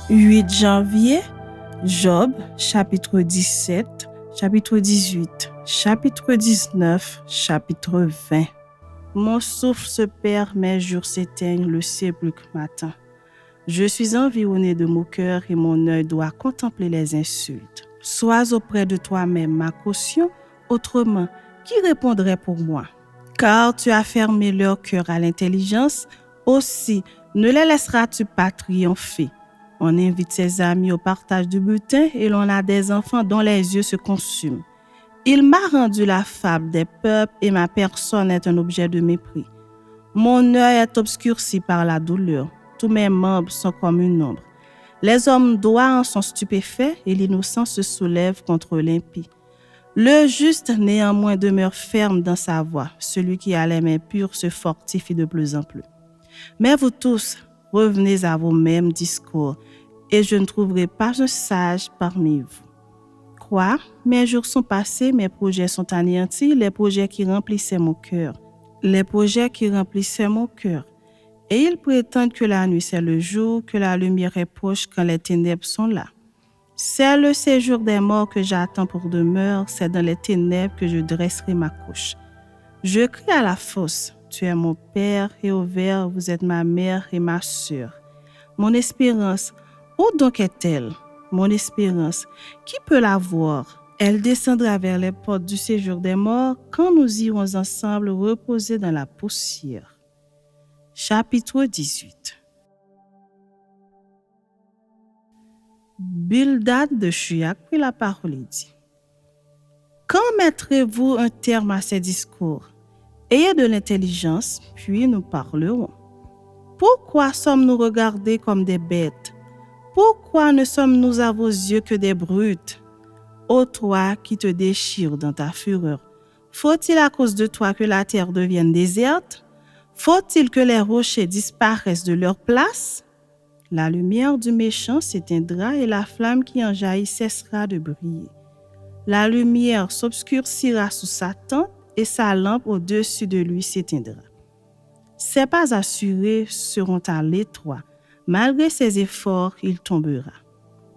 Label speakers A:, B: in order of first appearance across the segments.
A: 8 janvier, Job, chapitre 17, chapitre 18, chapitre 19, chapitre 20. Mon souffle se perd, mes jours s'éteignent, le sépulcre m'attend. Je suis environné de moqueurs et mon œil doit contempler les insultes. Sois auprès de toi-même ma caution, autrement, qui répondrait pour moi? Car tu as fermé leur cœur à l'intelligence, aussi ne les laisseras-tu pas triompher. On invite ses amis au partage du butin et l'on a des enfants dont les yeux se consument. Il m'a rendu la fable des peuples et ma personne est un objet de mépris. Mon œil est obscurci par la douleur. Tous mes membres sont comme une ombre. Les hommes droits en sont stupéfaits et l'innocent se soulève contre l'impie. Le juste néanmoins demeure ferme dans sa voie. Celui qui a les mains pures se fortifie de plus en plus. Mais vous tous, revenez à vos mêmes discours et je ne trouverai pas un sage parmi vous. Quoi? Mes jours sont passés, mes projets sont anéantis, les projets qui remplissaient mon cœur. Les projets qui remplissaient mon cœur. Et ils prétendent que la nuit c'est le jour, que la lumière est proche quand les ténèbres sont là. C'est le séjour des morts que j'attends pour demeure, c'est dans les ténèbres que je dresserai ma couche. Je crie à la fosse, tu es mon père, et au ver, vous êtes ma mère et ma sœur. Mon espérance, où donc est-elle? Mon espérance, qui peut la voir? Elle descendra vers les portes du séjour des morts quand nous irons ensemble reposer dans la poussière. Chapitre 18. Bildad de Shuyak prit la parole et dit: Quand mettrez-vous un terme à ces discours? Ayez de l'intelligence, puis nous parlerons. Pourquoi sommes-nous regardés comme des bêtes? Pourquoi ne sommes-nous à vos yeux que des brutes? Ô toi qui te déchires dans ta fureur, faut-il à cause de toi que la terre devienne déserte? Faut-il que les rochers disparaissent de leur place? La lumière du méchant s'éteindra et la flamme qui en jaillit cessera de briller. La lumière s'obscurcira sous sa tente et sa lampe au-dessus de lui s'éteindra. Ses pas assurés seront à l'étroit. Malgré ses efforts, il tombera.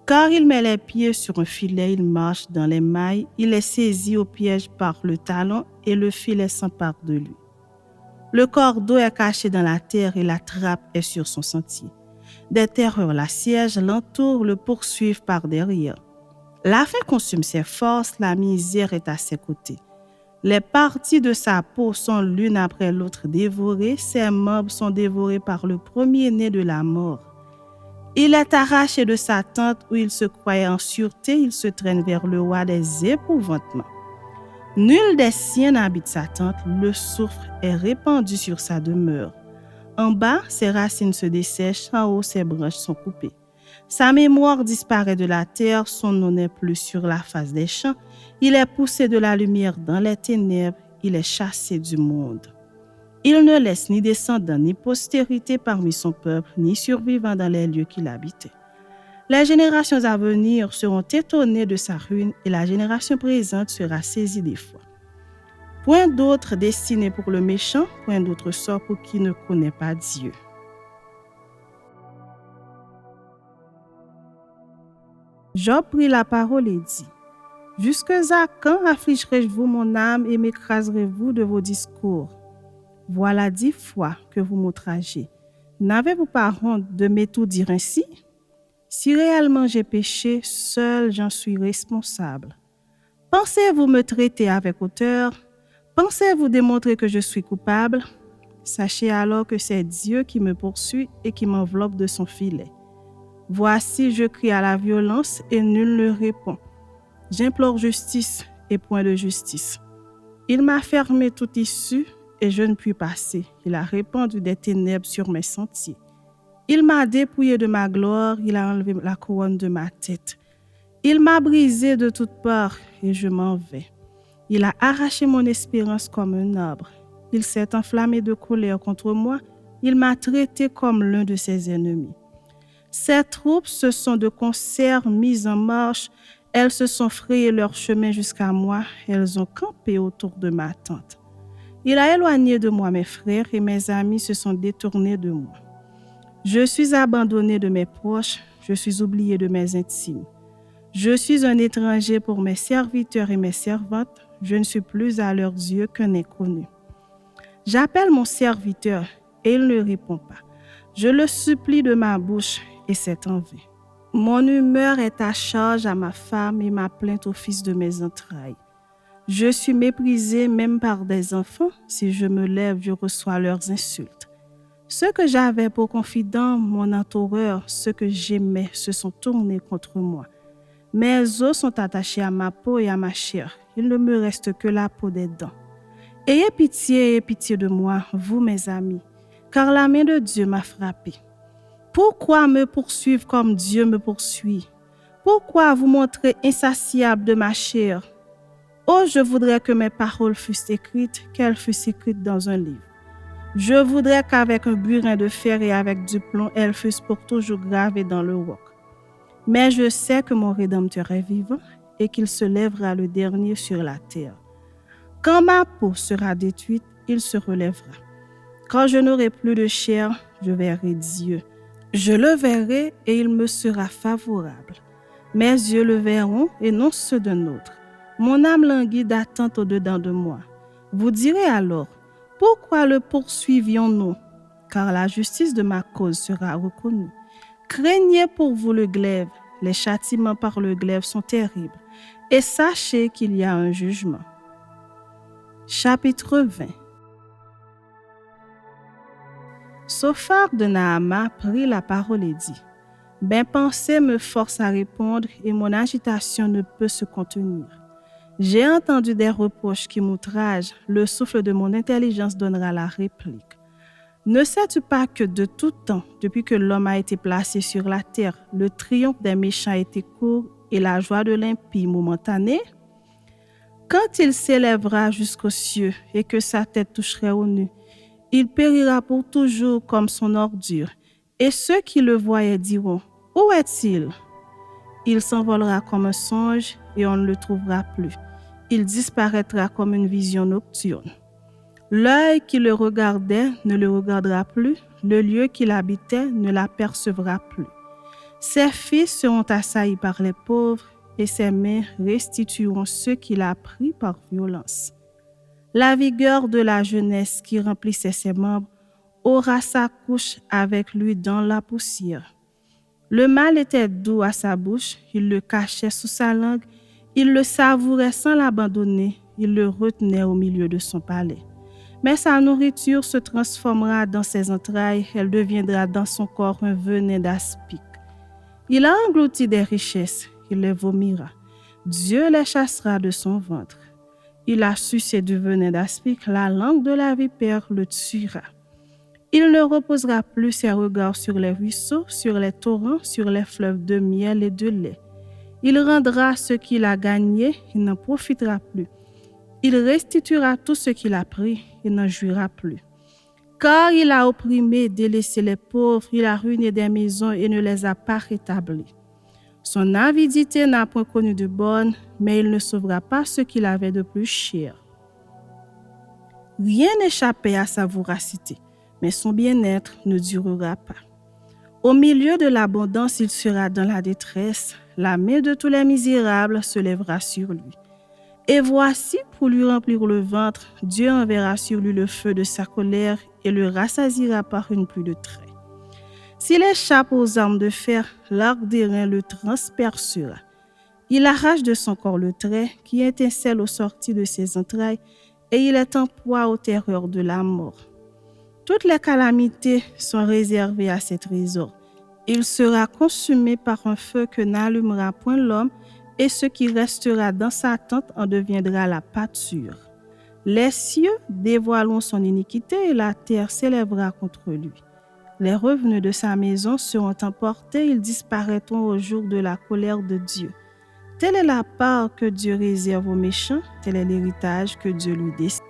A: Car il met les pieds sur un filet, il marche dans les mailles, il est saisi au piège par le talon et le filet s'empare de lui. Le cordeau est caché dans la terre et la trappe est sur son sentier. Des terreurs l'assiègent, l'entourent, le poursuivent par derrière. La faim consume ses forces, la misère est à ses côtés. Les parties de sa peau sont l'une après l'autre dévorées, ses membres sont dévorés par le premier-né de la mort. Il est arraché de sa tente où il se croyait en sûreté, il se traîne vers le roi des épouvantements. Nul des siens n'habite sa tente, le soufre est répandu sur sa demeure. En bas, ses racines se dessèchent, en haut, ses branches sont coupées. Sa mémoire disparaît de la terre, son nom n'est plus sur la face des champs. Il est poussé de la lumière dans les ténèbres, il est chassé du monde. Il ne laisse ni descendants ni postérité parmi son peuple, ni survivants dans les lieux qu'il habitait. Les générations à venir seront étonnées de sa ruine et la génération présente sera saisie d'effroi. Point d'autre destiné pour le méchant, point d'autre sort pour qui ne connaît pas Dieu. Job prit la parole et dit: Jusque à quand affligerez-vous mon âme et m'écraserez-vous de vos discours? Voilà 10 fois que vous m'outragez. N'avez-vous pas honte de m'étourdir ainsi? Si réellement j'ai péché, seul j'en suis responsable. Pensez-vous me traiter avec hauteur? Pensez-vous démontrer que je suis coupable? Sachez alors que c'est Dieu qui me poursuit et qui m'enveloppe de son filet. Voici, je crie à la violence et nul ne répond. J'implore justice et point de justice. Il m'a fermé toute issue et je ne puis passer. Il a répandu des ténèbres sur mes sentiers. Il m'a dépouillé de ma gloire, il a enlevé la couronne de ma tête. Il m'a brisé de toutes parts et je m'en vais. Il a arraché mon espérance comme un arbre. Il s'est enflammé de colère contre moi. Il m'a traité comme l'un de ses ennemis. Ses troupes se sont de concert mises en marche. Elles se sont frayées leur chemin jusqu'à moi. Elles ont campé autour de ma tente. Il a éloigné de moi mes frères et mes amis se sont détournés de moi. Je suis abandonné de mes proches, je suis oublié de mes intimes. Je suis un étranger pour mes serviteurs et mes servantes, je ne suis plus à leurs yeux qu'un inconnu. J'appelle mon serviteur et il ne répond pas. Je le supplie de ma bouche et c'est en vain. Mon humeur est à charge à ma femme et ma plainte au fils de mes entrailles. Je suis méprisé même par des enfants. Si je me lève, je reçois leurs insultes. Ceux que j'avais pour confidents, mon entoureur, ceux que j'aimais, se sont tournés contre moi. Mes os sont attachés à ma peau et à ma chair. Il ne me reste que la peau des dents. Ayez pitié de moi, vous mes amis, car la main de Dieu m'a frappé. Pourquoi me poursuivre comme Dieu me poursuit? Pourquoi vous montrer insatiable de ma chair? Oh, je voudrais que mes paroles fussent écrites, qu'elles fussent écrites dans un livre. Je voudrais qu'avec un burin de fer et avec du plomb, elles fussent pour toujours gravées dans le roc. Mais je sais que mon Rédempteur est vivant et qu'il se lèvera le dernier sur la terre. Quand ma peau sera détruite, il se relèvera. Quand je n'aurai plus de chair, je verrai Dieu. Je le verrai et il me sera favorable. Mes yeux le verront et non ceux d'un autre. Mon âme languit d'attente au-dedans de moi. Vous direz alors, pourquoi le poursuivions-nous? Car la justice de ma cause sera reconnue. Craignez pour vous le glaive. Les châtiments par le glaive sont terribles. Et sachez qu'il y a un jugement. Chapitre 20. Sophar de Naama prit la parole et dit, « Mes pensées me forcent à répondre et mon agitation ne peut se contenir. J'ai entendu des reproches qui m'outragent, le souffle de mon intelligence donnera la réplique. Ne sais-tu pas que de tout temps, depuis que l'homme a été placé sur la terre, le triomphe des méchants a été court et la joie de l'impie momentanée? Quand il s'élèvera jusqu'aux cieux et que sa tête toucherait aux nues, il périra pour toujours comme son ordure, et ceux qui le voyaient diront, « Où est-il » Il s'envolera comme un songe et on ne le trouvera plus. Il disparaîtra comme une vision nocturne. L'œil qui le regardait ne le regardera plus, le lieu qu'il habitait ne l'apercevra plus. Ses fils seront assaillis par les pauvres et ses mains restitueront ceux qu'il a pris par violence. La vigueur de la jeunesse qui remplissait ses membres aura sa couche avec lui dans la poussière. Le mal était doux à sa bouche, il le cachait sous sa langue, il le savourait sans l'abandonner, il le retenait au milieu de son palais. Mais sa nourriture se transformera dans ses entrailles, elle deviendra dans son corps un venin d'aspic. Il a englouti des richesses, il les vomira. Dieu les chassera de son ventre. Il a sucé du venin d'aspic, la langue de la vipère le tuera. Il ne reposera plus ses regards sur les ruisseaux, sur les torrents, sur les fleuves de miel et de lait. Il rendra ce qu'il a gagné, il n'en profitera plus. Il restituera tout ce qu'il a pris, il n'en jouira plus. Car il a opprimé et délaissé les pauvres, il a ruiné des maisons et ne les a pas rétablies. Son avidité n'a point connu de bornes, mais il ne sauvera pas ce qu'il avait de plus cher. Rien n'échappait à sa voracité, mais son bien-être ne durera pas. Au milieu de l'abondance, il sera dans la détresse. La main de tous les misérables se lèvera sur lui. Et voici, pour lui remplir le ventre, Dieu enverra sur lui le feu de sa colère et le rassasiera par une pluie de traits. S'il échappe aux armes de fer, l'arc d'airain le transpercera. Il arrache de son corps le trait qui étincelle aux sorties de ses entrailles et il est en proie aux terreurs de la mort. Toutes les calamités sont réservées à ses trésors. Il sera consumé par un feu que n'allumera point l'homme et ce qui restera dans sa tente en deviendra la pâture. Les cieux dévoileront son iniquité et la terre s'élèvera contre lui. Les revenus de sa maison seront emportés, ils disparaîtront au jour de la colère de Dieu. Telle est la part que Dieu réserve aux méchants, tel est l'héritage que Dieu lui destine.